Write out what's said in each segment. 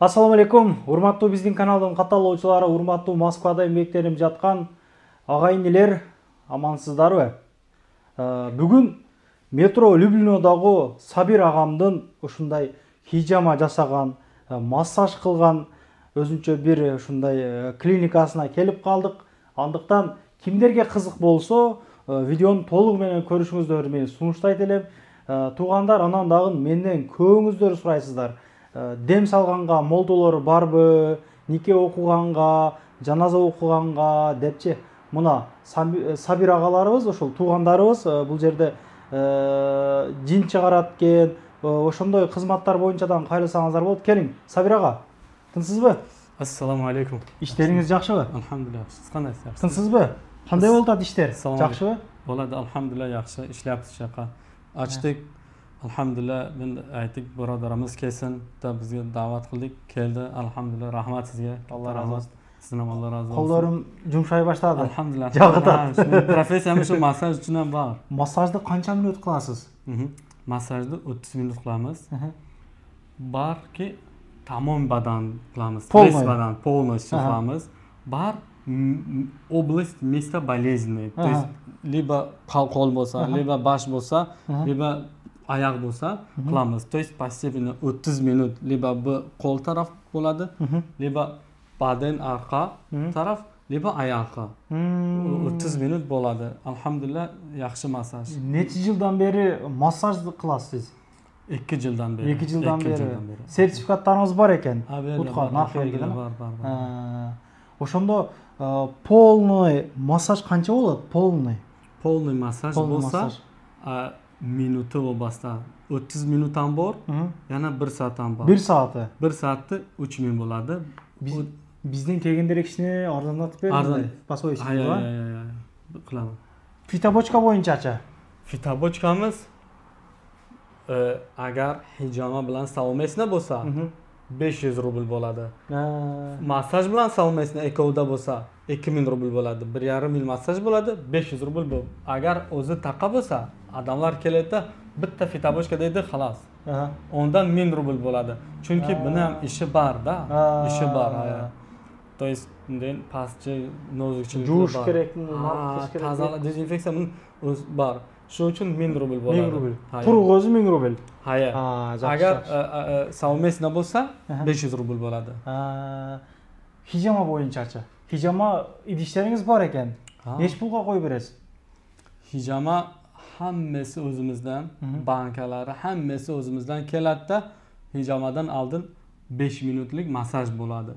Assalamu алейкум, урматтуу биздин каналдын катталуучулары, урматтуу Москвада эмгектенип жаткан агайын элер, амансыздарбы? Бүгүн метро Люблинодогу Сабир агамдын ушундай хижама жасаган, массаж кылган өзүнчө бир ушундай клиникасына келип калдык. Андыктан кимдерге кызык болсо, видеону толугу менен көрүшүңүздөрдү мен сунуштайт элем. Туугандар, анан дагы менден көбүңүздөр сурайсыздар. Дем салганга молдолор барбы, нике окуганга, жаназа окуганга депчи. Мына Сабир агаларыбыз, ошол туугандарыбыз бул жерде жин чыгарат экен. Ошондой кызматтар боюнча дагы кайрылсаңыздар болот. Келиң, Сабир ага. Тынсызбы? Ассаламу алейкум. Иштериңиз жакшыбы? Алхамдулилlah. Сиз кандайсыз? Тынсызбы? Кандай болуп атат иштер? Жакшыбы? Болот, алхамдулилlah, жакшы. Иштеп жака. Ачтык. Alhamdulillah, ben aytdik birodarimiz kelsin da bizga da'vat qildik, keldi. Alhamdulillah, rahmat sizga. Allah razı olsun. Sizdan Allah razı olsun. Qo'llarim jumshay boshladi. Alhamdulillah. Jag'itadi. Professiyam shu massaj uchun ham bor. Massajni qancha minut qilasiz? Massajni 30 minut qilamiz. Barki tamom badan qilamiz. Полный badan, полностью qilamiz. Bar область места болезни. То есть либо qo'l bo'lsa, либо bosh bo'lsa, либо ayak bo'lsa qilamiz. То есть постепенно 30 minut либо bu qo'l taraf bo'ladi, либо badan arqa taraf, либо oyoqqa. 30 minut bo'ladi. Alhamdulillah, yaxshi massaj. Necha yildan beri massaj qilasiz? 2 yildan beri. 2 yildan beri. Sertifikatlarınız var ekan. Utqa, naqbergan. Var. Ошондо полный массаж канча болот? Полный массаж bo'lsa, minuti bo'lsa 30 minutdan bor, yana 1 soatdan bor. 1 saati. 1 saatda 3000 bo'ladi. Bizden kelgендер кишини арзандатып бердиңиз. Басой иши Hayır, бар. qilaman. Fitabochka боюнчачы. Fitabochkamiz agar hijama bilan savmesna bo'lsa 500 rubl bo'ladi. Massaj bilan savmesna ikkovida bo'lsa 2000 rubl bo'ladi. 1,5 yil massaj bo'ladi, 500 rubl bu. Agar o'zi taqa bo'lsa, odamlar keladi, bitta fitabochka deydi, xolos. Ondan 1000 rubl bo'ladi. Chunki buni ham ishi bor-da, ishi bor. То есть, pastchi, nozikchilik Juvish bor. kerak, Tozalash, dezinfeksiya bor. Shu uchun 1000 rubl bo'ladi. 1000 rubl. Quruq o'zi 1000 rubl. Hayır. Agar savmesna bo'lsa 500 rubl bo'ladi. Hijama boyunchachi. Hijama idishlaringiz bor ekan. Necha pulga qo'yib berasiz? Hijama hammasi o'zimizdan, bankalari hammasi o'zimizdan keladi-da, hijamadan oldin 5 minutlik massaj bo'ladi.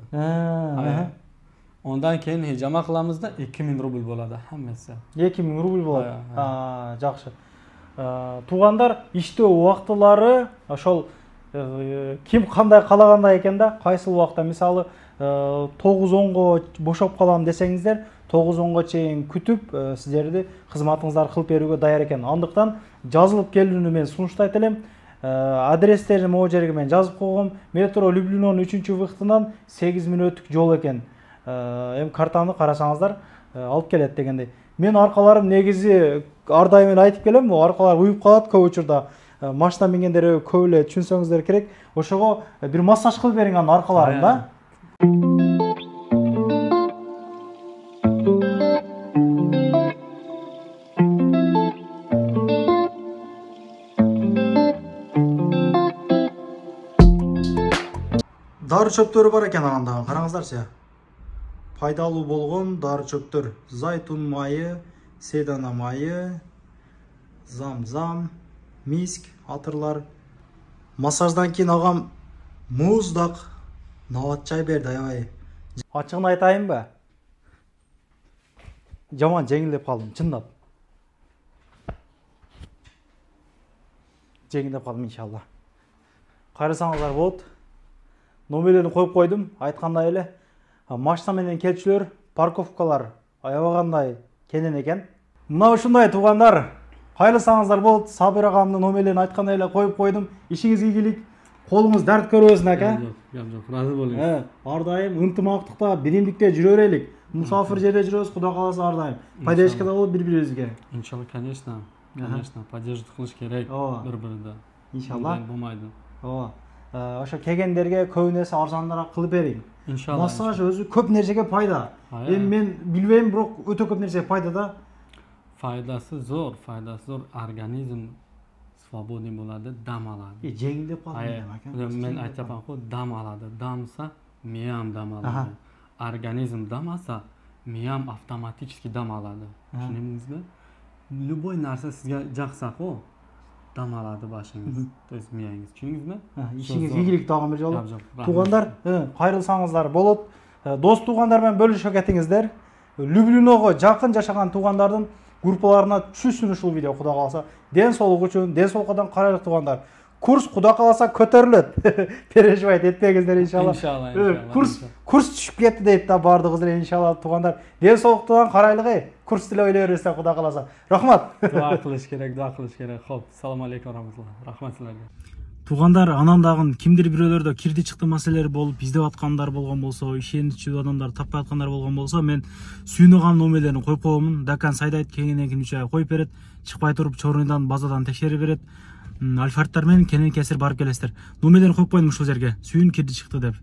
Ondan keyin hijama qilamizda 2000 rubl bo'ladi hammasi. 2000 rubl bo'ladi. Yaxshi. Туғандар иштөө убактылары ошол ким кандай калагандай экенда, кайсыл убакта мисалы 9-10го бошоп калам десеңиздер, 9-10го чейин күтүп сиздерди кызматыңыздарды кылып берүүгө даяр экен. Андыктан жазылып келүүнү мен сунуштайт элем. Адрестерди могу жерге мен жазып койгом. Метро Люблинонун 3-выхтынан 8 мүнөттүк жол экен. Эми картаны карасаңыздар алып келет дегендей. Мен аркаларым негизи ар дайым айтып келем, аркалар уюп калат көп учурда. Машина мингендер көп эле түшүнсөңүздөр керек. Ошого бир массаж кылып бериң анын аркаларын да. Дары чөптөрү бар экен анда, караңыздарчы. Пайдалуу болгон дары чөптөр: зайтун майы, седана майы, замзам, миск, атырлар. Массаждан кийин агам муздак нават чай берди, аябай. Ачыгын айтайынбы? Жаман жеңилдеп калдым, чындап. Жеңилдеп калдым иншалла. Кайрысаңыздар болот. Номерлерин коюп койдум, айткандай эле. Машина менен келчүлөр, парковкалар аябагандай кенен экен. Мына ушундай туугандар, кайрылсаңыздар болот. Сабир агамдын номерлерин айткандай эле коюп койдум. Ишиңизге ийгилик, колуңуз дарт көрбөсүн ака. Жок, разы болуңуз. Ар дайым ынтымактыкта, биримдикте жүрө берелик. Мусафир жерде жүрөбүз, Кудай кааласа ар дайым. Поддержкада болуп бири-бирибизге. Иншалла, конечно, поддержка кылыш керек бири-бирине. Иншалла. Болмайды. ошо келгендерге көбүнесе арзаныраак кылып берейин. Иншалла. Массаж өзү көп нерсеге пайда. Эми мен билбейм, бирок өтө көп нерсеге пайда да. Faydası zor. Organizm свободный bo'ladi, dam oladi. Жеңилдеп калды demek. Men aytaman-ku, dam oladi. Damsa, miyam dam oladi. Organizm dam olsa, miyam avtomatik dam oladi. Tushundingizmi? Любой narsa sizga jaqsa-ku, dam oladi boshingiz, то есть miyangiz. Tushundingizmi? Ишиңиз ийгилик тагын бир жолу. Туугандар, кайрылсаңыздар болот. Дос туугандар менен бөлүшө кетиңиздер. Люблиного жакын жашаган туугандардын группаларына түшсүн ушул видео, куда калса. Ден соолук үчүн, ден соолуккадан карайлык туугандар. Курс куда каласа көтөрүлөт. Переживать этпеңиздер иншалла. Курс түшүп кетти дейт да бардыгыңыз иншалла туугандар. Ден соолуктан карайлыгы курс деле ойлойберсиз куда каласа. Рахмат. Дуа кылыш керек. Хоп, салам алейкум рахматулла. Рахмат силерге. Туугандар, анан дагы кимдир бирөөлөрдө кирди чыкты маселелер болуп издеп аткандар болгон болсо, ишеничүү адамдар таппай аткандар болгон болсо, мен сүйүнөган номерлерин коюп коемун. Дакан сайдайт кеңинен кимче коюп берет, чыкпай туруп чорундан базадан текшерип берет. Альфардтар менен кенен кесир барып келесиздер. Номерлерин коюп коюм ушул жерге. Сүйүн кирди чыкты деп.